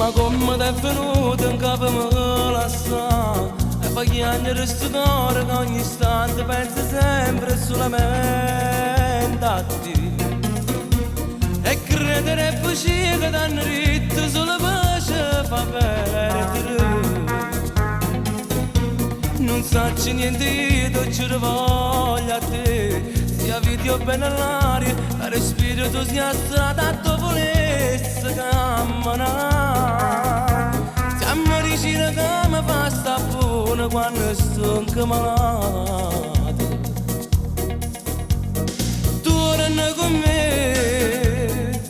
Ma come ti è venuto in capo me la sa. E fa chiagnere questo cuore che ogni istante pensa sempre solamente a te. E credere è facile che t'hanno detto solo pace fa perdere. Non sacci niente io, ci voglio a te. Sia video bene all'aria, la respiro tu sia strada, tu volessi camminare. Siamo vicini che mi fa sta buona quando sto anche malato. Torna con me,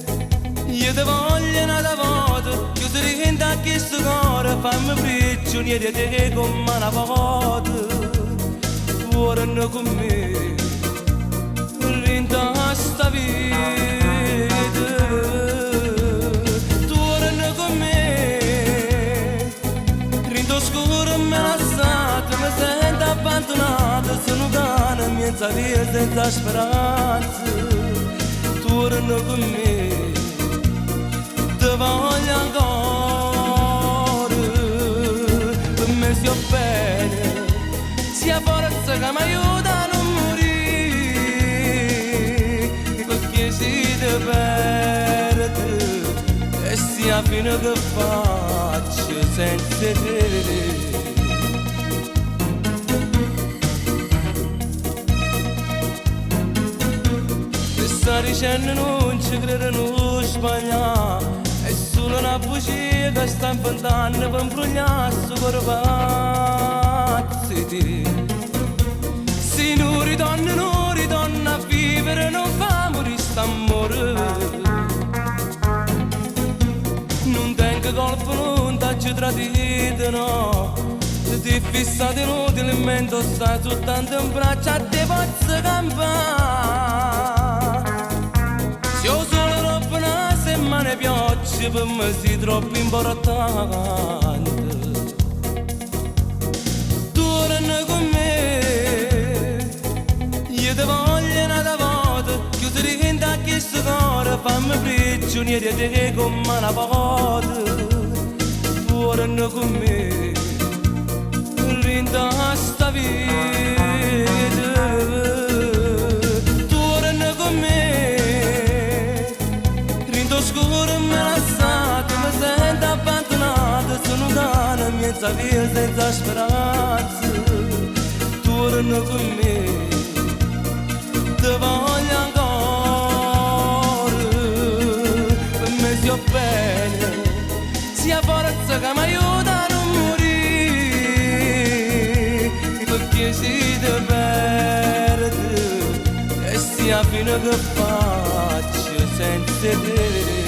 io ti voglio una volta. Chiuso rivinta a questo cuore, fammi prigionieri di te come una volta. Torna con me, rinda sta vita. Torna con me, rindo scuro me la stato, mi sento abbandonato, sono un cane senza via, senza speranza. Torna con me, ti voglio ancora, per me stia bene, sia forza che mi aiuta a non morire, perché si ti perde e sia fine che faccio senza te. Sta dicendo non ci credo, non sbagliare. È solo una bugia che sta inventando per imbrogliare sto cuore pazzo di te. Se non ritorna a vivere, non fa morire st'amore. Non tengo colpa, non t'ho tradito, no. Se ti fissato inutile in mente, stai soltanto in braccia, a te posso campare. Se ho solo troppo una settimana pioggia, per me sei troppo importante. Torna con me, io ti voglio una volta. Chiuso rivinta a questo cuore, fammi prigionieri di te come una volta. Torna con me, rinda sta vita. Torna con me, rindo scuro me la stato, mi sento abbandonato, sono un cane senza via, senza speranza. Torna con me, ti voglio ancora, per me stia bene, sia forza che mi aiuta a non morire, perché si ti perde e sia fine che faccio senza te.